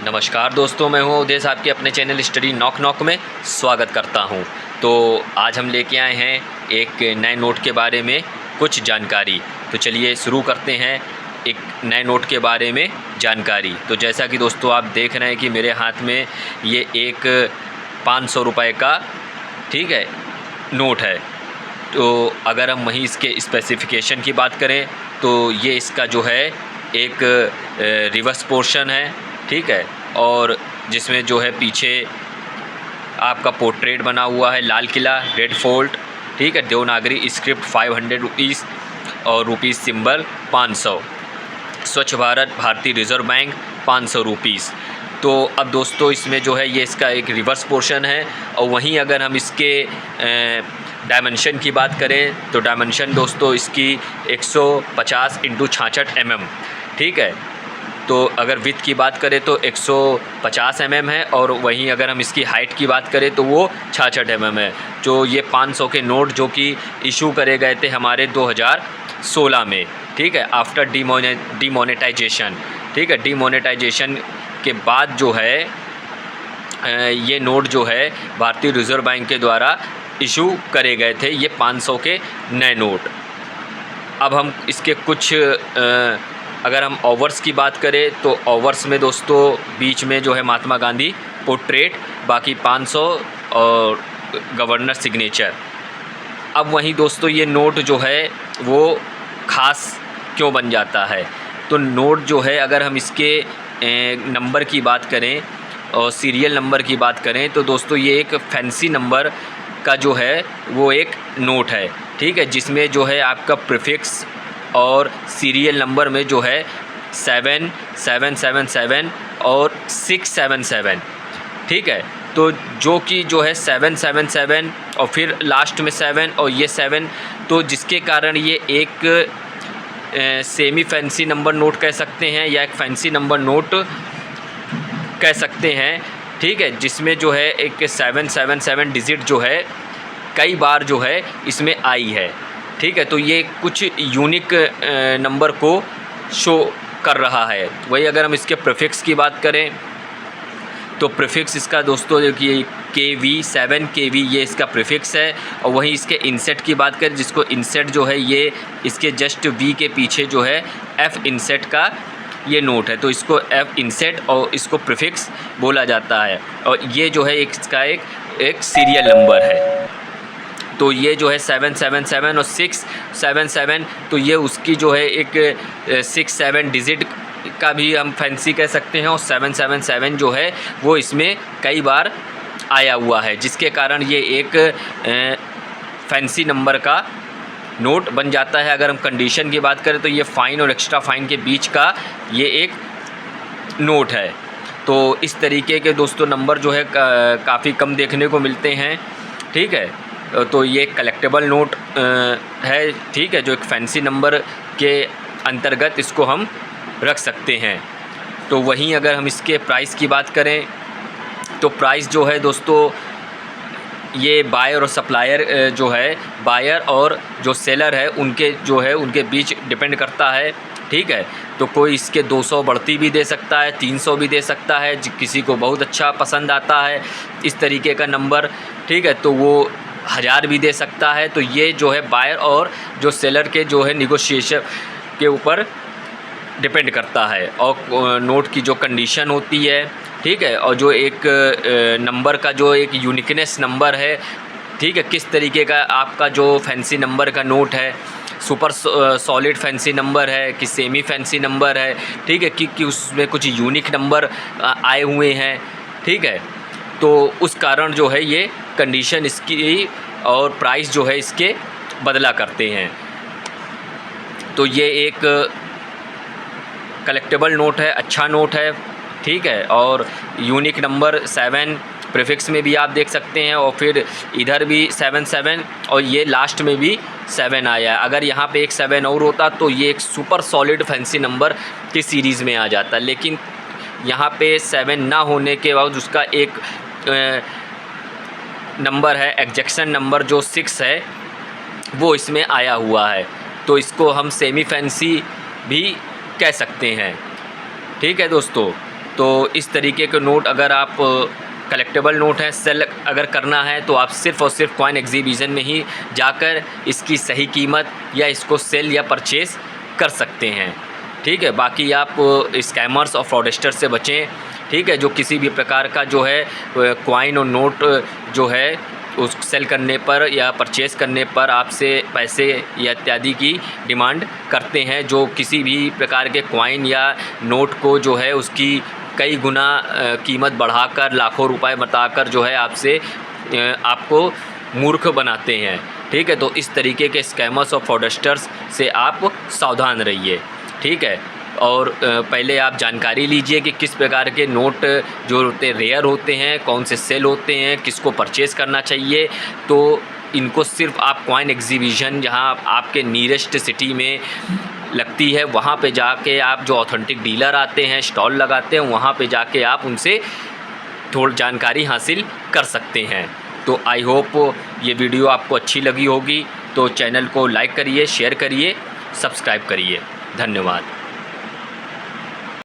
नमस्कार दोस्तों, मैं हूँ उदेश, आपके अपने चैनल स्टडी नॉक नॉक में स्वागत करता हूँ। तो आज हम लेके आए हैं एक नए नोट के बारे में कुछ जानकारी। तो चलिए शुरू करते हैं एक नए नोट के बारे में जानकारी। तो जैसा कि दोस्तों आप देख रहे हैं कि मेरे हाथ में ये एक 500 रुपये का नोट है। तो अगर हम वहीं इसके स्पेसिफिकेशन की बात करें तो ये इसका जो है एक रिवर्स पोर्शन है, ठीक है, और जिसमें जो है पीछे आपका पोर्ट्रेट बना हुआ है, लाल किला, रेड फोर्ट, ठीक है, देवनागरी स्क्रिप्ट 500 रुपीज़ और रुपीज़ सिंबल 500, स्वच्छ भारत, भारतीय रिजर्व बैंक 500 रुपीज़। तो अब दोस्तों इसमें जो है ये इसका एक रिवर्स पोर्शन है। और वहीं अगर हम इसके डायमेंशन की बात करें तो डायमेंशन दोस्तों इसकी 150 × 66 mm, ठीक है। तो अगर विड्थ की बात करें तो 150 mm है, और वहीं अगर हम इसकी हाइट की बात करें तो वो 66 mm है। जो ये 500 के नोट जो कि इशू करे गए थे हमारे 2016 में, ठीक है, आफ्टर डीमोनेटाइजेशन, ठीक है, डीमोनेटाइजेशन के बाद जो है ये नोट जो है भारतीय रिजर्व बैंक के द्वारा इशू करे गए थे, ये 500 के नए नोट। अब हम इसके कुछ अगर हम ओवर्स की बात करें तो ओवर्स में दोस्तों बीच में जो है महात्मा गांधी पोर्ट्रेट, बाकी 500 और गवर्नर सिग्नेचर। अब वहीं दोस्तों ये नोट जो है वो ख़ास क्यों बन जाता है, तो नोट जो है अगर हम इसके नंबर की बात करें और सीरियल नंबर की बात करें तो दोस्तों ये एक फैंसी नंबर का जो है वो एक नोट है, ठीक है, जिसमें जो है आपका प्रीफिक्स और सीरियल नंबर में जो है 7777 और 677, ठीक है। तो जो कि जो है 777 और फिर लास्ट में 7 और ये 7, तो जिसके कारण ये एक सेमी फैंसी नंबर नोट कह सकते हैं या एक फैंसी नंबर नोट कह सकते हैं, ठीक है, जिसमें जो है एक 777 डिजिट जो है कई बार जो है इसमें आई है, ठीक है। तो ये कुछ यूनिक नंबर को शो कर रहा है। वही अगर हम इसके प्रीफिक्स की बात करें तो प्रीफिक्स इसका दोस्तों जो कि KV 7 KV ये इसका प्रीफिक्स है। और वहीं इसके इंसेट की बात करें, जिसको इंसेट जो है ये इसके जस्ट V के पीछे जो है F इंसेट का ये नोट है, तो इसको F इंसेट और इसको प्रीफिक्स बोला जाता है। और ये जो है इसका एक सीरियल नंबर है। तो ये जो है 777 और 677, तो ये उसकी जो है एक 67 डिजिट का भी हम फैंसी कह सकते हैं, और 777 जो है वो इसमें कई बार आया हुआ है, जिसके कारण ये एक फैंसी नंबर का नोट बन जाता है। अगर हम कंडीशन की बात करें तो ये फ़ाइन और एक्स्ट्रा फ़ाइन के बीच का ये एक नोट है। तो इस तरीके के दोस्तों नंबर जो है काफ़ी कम देखने को मिलते हैं, ठीक है। तो ये कलेक्टेबल नोट है, ठीक है, जो एक फैंसी नंबर के अंतर्गत इसको हम रख सकते हैं। तो वहीं अगर हम इसके प्राइस की बात करें तो प्राइस जो है दोस्तों ये बायर और सप्लायर जो है, बायर और जो सेलर है उनके बीच डिपेंड करता है, ठीक है। तो कोई इसके 200 बढ़ती भी दे सकता है, 300 भी दे सकता है, किसी को बहुत अच्छा पसंद आता है इस तरीके का नंबर, ठीक है, तो वो 1000 भी दे सकता है। तो ये जो है बायर और जो सेलर के जो है निगोशिएशन के ऊपर डिपेंड करता है, और नोट की जो कंडीशन होती है, ठीक है, और जो एक नंबर का जो एक यूनिकनेस नंबर है, ठीक है, किस तरीके का आपका जो फैंसी नंबर का नोट है, सुपर सॉलिड फैंसी नंबर है कि सेमी फैंसी नंबर है, ठीक है, कि उसमें कुछ यूनिक नंबर आए हुए हैं, ठीक है। तो उस कारण जो है ये कंडीशन इसकी और प्राइस जो है इसके बदला करते हैं। तो ये एक कलेक्टेबल नोट है, अच्छा नोट है, ठीक है, और यूनिक नंबर 7 प्रीफिक्स में भी आप देख सकते हैं, और फिर इधर भी 77 और ये लास्ट में भी 7 आया है। अगर यहाँ पे एक 7 और होता तो ये एक सुपर सॉलिड फैंसी नंबर की सीरीज़ में आ जाता, लेकिन यहाँ पे 7 ना होने के बाद उसका एक नंबर है, एग्जेक्शन नंबर जो 6 है वो इसमें आया हुआ है। तो इसको हम सेमी फैंसी भी कह सकते हैं, ठीक है दोस्तों। तो इस तरीके के नोट अगर आप कलेक्टेबल नोट है सेल अगर करना है तो आप सिर्फ़ और सिर्फ कॉइन एग्जीबिशन में ही जाकर इसकी सही कीमत या इसको सेल या परचेज़ कर सकते हैं। ठीक है, बाकी आप स्कैमर्स और फ्रॉडस्टर से बचें। ठीक है, जो किसी भी प्रकार का जो है कॉइन और नोट जो है उस सेल करने पर या परचेज़ करने पर आपसे पैसे या इत्यादि की डिमांड करते हैं, जो किसी भी प्रकार के कॉइन या नोट को जो है उसकी कई गुना कीमत बढ़ाकर लाखों रुपए बताकर जो है आपसे आपको मूर्ख बनाते हैं। ठीक है, तो इस तरीके के स्कैमर्स और फ्रॉडस्टर्स से आप सावधान रहिए। ठीक है, और पहले आप जानकारी लीजिए कि किस प्रकार के नोट जो होते हैं रेयर होते हैं, कौन से सेल होते हैं, किसको परचेज़ करना चाहिए। तो इनको सिर्फ आप कॉइन एग्जीबिशन जहां आपके नियरेस्ट सिटी में लगती है वहां पे जाके आप जो ऑथेंटिक डीलर आते हैं, स्टॉल लगाते हैं, वहां पे जाके आप उनसे थोड़ी जानकारी हासिल कर सकते हैं। तो आई होप ये वीडियो आपको अच्छी लगी होगी। तो चैनल को लाइक करिए, शेयर करिए, सब्सक्राइब करिए। धन्यवाद।